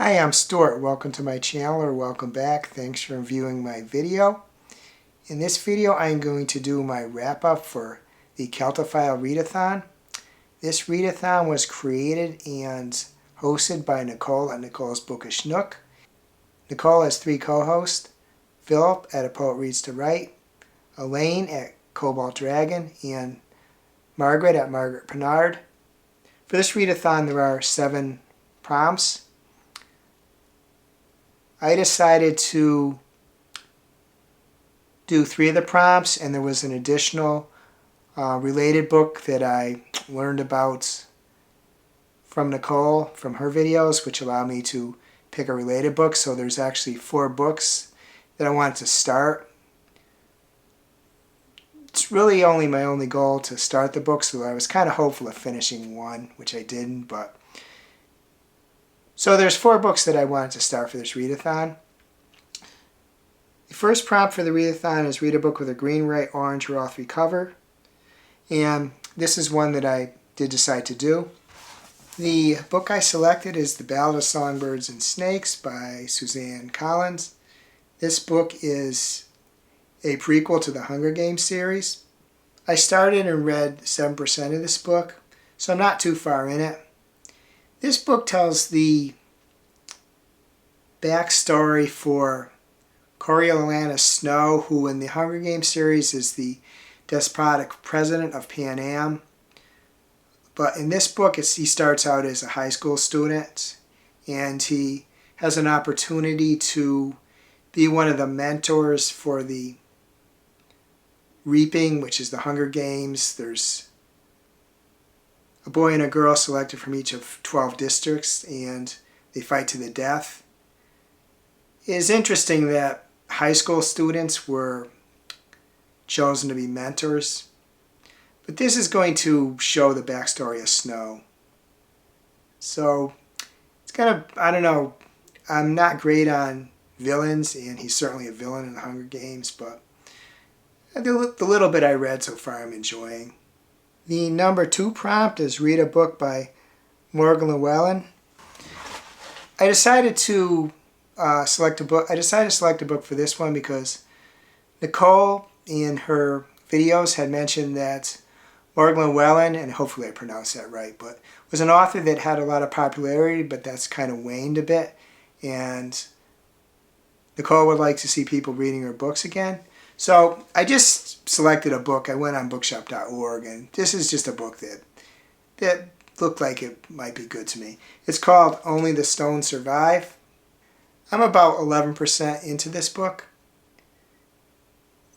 Hi, I'm Stuart. Welcome to my channel, or welcome back. Thanks for viewing my video. In this video, I'm going to do my wrap-up for the Celtophile Readathon. This readathon was created and hosted by Nicole at Nicole's Bookish Nook. Nicole has 3 co-hosts: Philip at A Poet Reads to Write, Elaine at Cobalt Dragon, and Margaret at Margaret Pennard. For this readathon, there are 7 prompts. I decided to do 3 of the prompts, and there was an additional related book that I learned about from Nicole from her videos, which allowed me to pick a related book. So there's actually 4 books that I wanted to start. It's really only my only goal to start the book, so I was kind of hopeful of finishing one, which I didn't. But so there's 4 books that I wanted to start for this readathon. The first prompt for the readathon is read a book with a green, red, orange, or all 3 cover. And this is one that I did decide to do. The book I selected is The Ballad of Songbirds and Snakes by Suzanne Collins. This book is a prequel to the Hunger Games series. I started and read 7% of this book, so I'm not too far in it. This book tells the backstory for Coriolanus Snow, who in the Hunger Games series is the despotic president of Pan Am. But in this book, he starts out as a high school student, and he has an opportunity to be one of the mentors for the Reaping, which is the Hunger Games. There's a boy and a girl selected from each of 12 districts, and they fight to the death. It is interesting that high school students were chosen to be mentors, but this is going to show the backstory of Snow. So it's kind of, I don't know, I'm not great on villains, and he's certainly a villain in the Hunger Games, but the little bit I read so far I'm enjoying. The number 2 prompt is read a book by Morgan Llywelyn. I decided to select a book for this one because Nicole in her videos had mentioned that Morgan Llywelyn, and hopefully I pronounced that right, but was an author that had a lot of popularity, but that's kind of waned a bit, and Nicole would like to see people reading her books again. So I just selected a book. I went on bookshop.org, and this is just a book that looked like it might be good to me. It's called Only the Stones Survive. I'm about 11% into this book.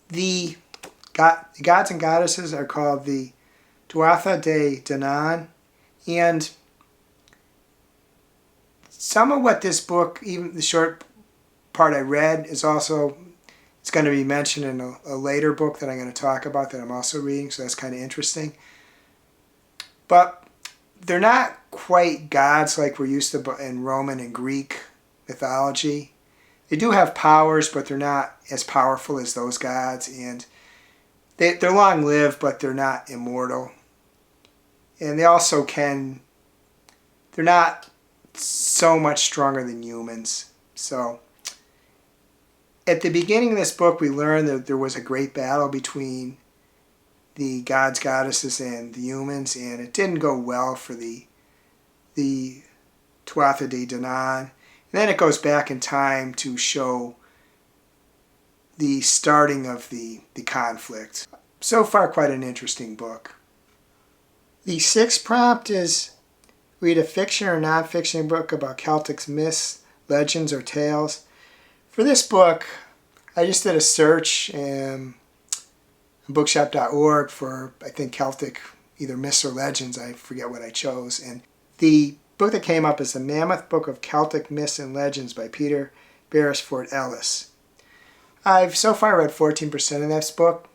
The gods and goddesses are called the Tuatha De Danann, and some of what this book, even the short part I read, is also, it's going to be mentioned in a later book that I'm going to talk about that I'm also reading, so that's kind of interesting. But they're not quite gods like we're used to in Roman and Greek mythology. They do have powers, but they're not as powerful as those gods, and they're long-lived, but they're not immortal. And they also they're not so much stronger than humans. So at the beginning of this book, we learned that there was a great battle between the gods, goddesses, and the humans, and it didn't go well for the Tuatha De Danann. And then it goes back in time to show the starting of the conflict. So far, quite an interesting book. The 6th prompt is read a fiction or nonfiction book about Celtic myths, legends, or tales. For this book, I just did a search on bookshop.org for, I think, Celtic, either myths or legends. I forget what I chose. And the book that came up is the Mammoth Book of Celtic Myths and Legends by Peter Beresford Ellis. I've so far read 14% of this book.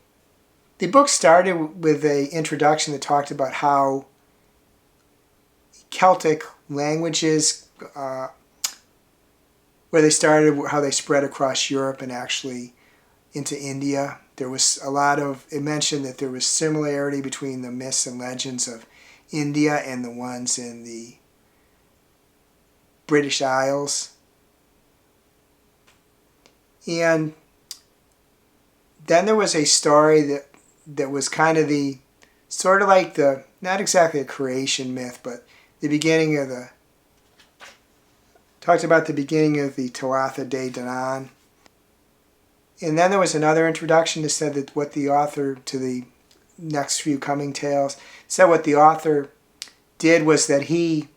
The book started with an introduction that talked about how Celtic languages, where they started, how they spread across Europe and actually into India. There was it mentioned that there was similarity between the myths and legends of India and the ones in the British Isles. And then there was a story that was kind of sort of like not exactly a creation myth, but talked about the beginning of the Tuatha De Danann. And then there was another introduction that said that what the author, to the next few coming tales, said what the author did was that he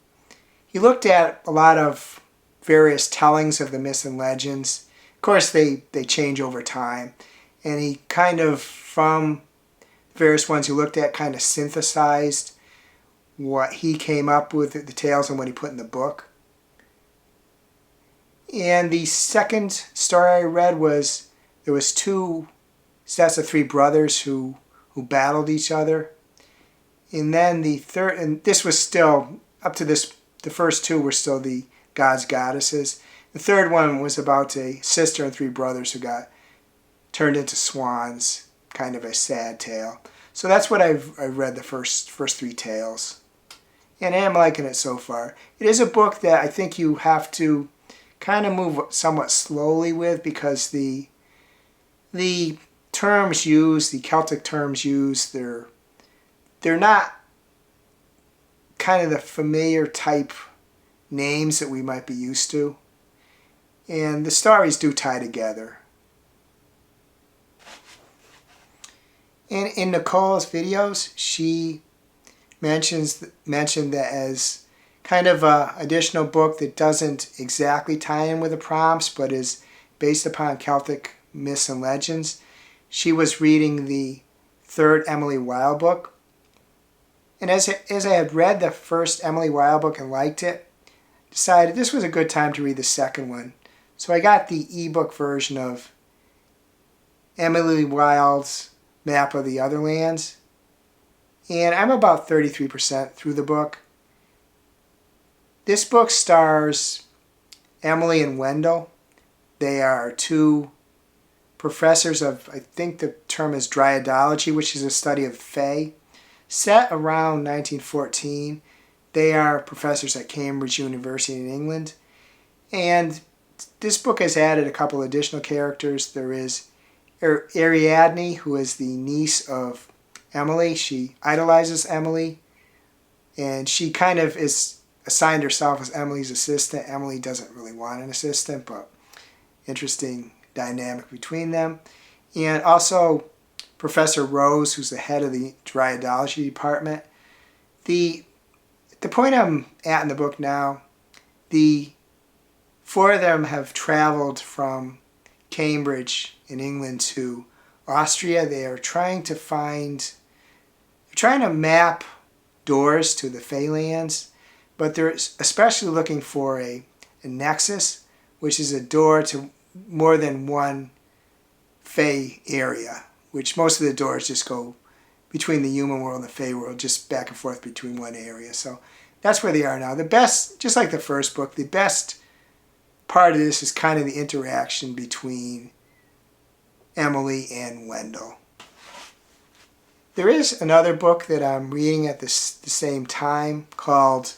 looked at a lot of various tellings of the myths and legends. Of course, they change over time. And he kind of, from various ones he looked at, kind of synthesized what he came up with, the tales, and what he put in the book. And the second story I read was, there was two sets of three brothers who battled each other. And then the third, and this was still, up to this, the first two were still the gods, goddesses. The third one was about a sister and three brothers who got turned into swans, kind of a sad tale. So that's what I've read, the first three tales. And I am liking it so far. It is a book that I think you have to kind of move somewhat slowly with, because the terms used, the Celtic terms used, they're not kind of the familiar type names that we might be used to. And the stories do tie together. And in Nicole's videos, she mentioned that as kind of an additional book that doesn't exactly tie in with the prompts, but is based upon Celtic myths and legends. She was reading the third Emily Wilde book. And as I had read the first Emily Wilde book and liked it, decided this was a good time to read the second one. So I got the ebook version of Emily Wilde's Map of the Otherlands. And I'm about 33% through the book. This book stars Emily and Wendell. They are two professors of, I think the term is Dryadology, which is a study of fae. Set around 1914. They are professors at Cambridge University in England. And this book has added a couple additional characters. There is Ariadne, who is the niece of Emily. She idolizes Emily, and she kind of is assigned herself as Emily's assistant. Emily doesn't really want an assistant, but interesting dynamic between them. And also Professor Rose, who's the head of the Dryadology department. The point I'm at in the book now, the four of them have traveled from Cambridge in England to Austria. They are trying to map doors to the Feylands, but they're especially looking for a nexus, which is a door to more than one Fey area, which most of the doors just go between the human world and the Fey world, just back and forth between one area. So that's where they are now. The best, just like the first book, the best part of this is kind of the interaction between Emily and Wendell. There is another book that I'm reading at the same time called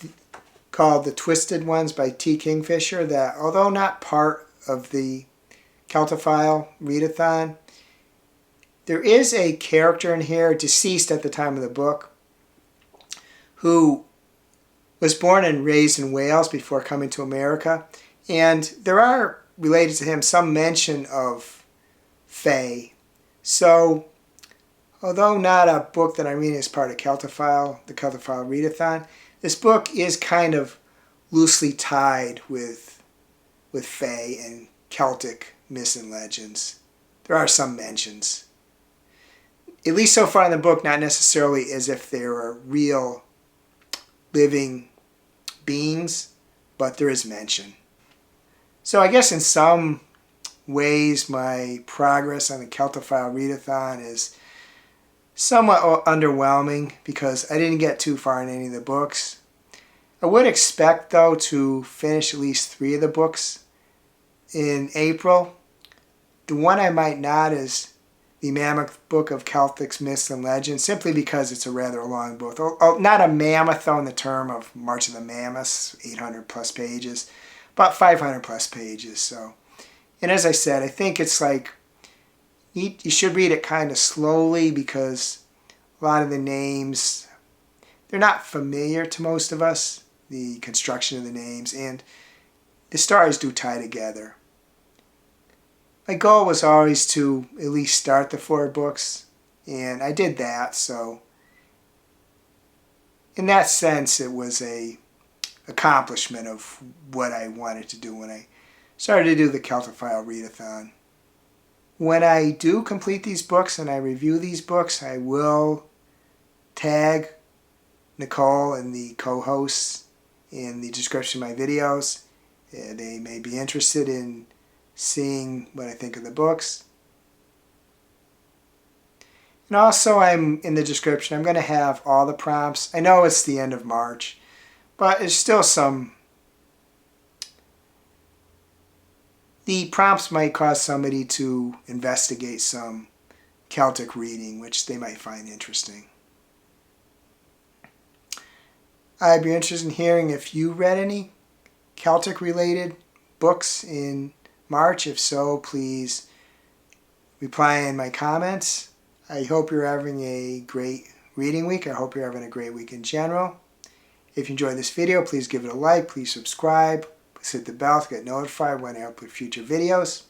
The Twisted Ones by T. Kingfisher, that, although not part of the Celtophile Readathon, there is a character in here, deceased at the time of the book, who was born and raised in Wales before coming to America. And there are, related to him, some mention of Fae. So, although not a book that I'm reading as part of Celtophile, the Celtophile Readathon, this book is kind of loosely tied with Fae and Celtic myths and legends. There are some mentions. At least so far in the book, not necessarily as if they are real living beings, but there is mention. So I guess in some ways my progress on the Celtophile Readathon is somewhat underwhelming because I didn't get too far in any of the books. I would expect, though, to finish at least 3 of the books in April. The one I might not is the Mammoth book of Celtic myths and legends, simply because it's a rather long book. Oh, not a mammoth though in the term of March of the Mammoths, 800 plus pages, but 500 plus pages. So, and as I said, I think it's like, you should read it kind of slowly because a lot of the names, they're not familiar to most of us, the construction of the names, and the stories do tie together. My goal was always to at least start the 4 books, and I did that, so in that sense it was a accomplishment of what I wanted to do when I started to do the Celtophile Readathon. When I do complete these books and I review these books, I will tag Nicole and the co-hosts in the description of my videos. They may be interested in seeing what I think of the books. And also, I'm in the description, I'm going to have all the prompts. I know it's the end of March, but there's still some. The prompts might cause somebody to investigate some Celtic reading, which they might find interesting. I'd be interested in hearing if you read any Celtic related books in March. If so, please reply in my comments. I hope you're having a great reading week. I hope you're having a great week in general. If you enjoyed this video, please give it a like. Please subscribe. Please hit the bell to get notified when I upload future videos.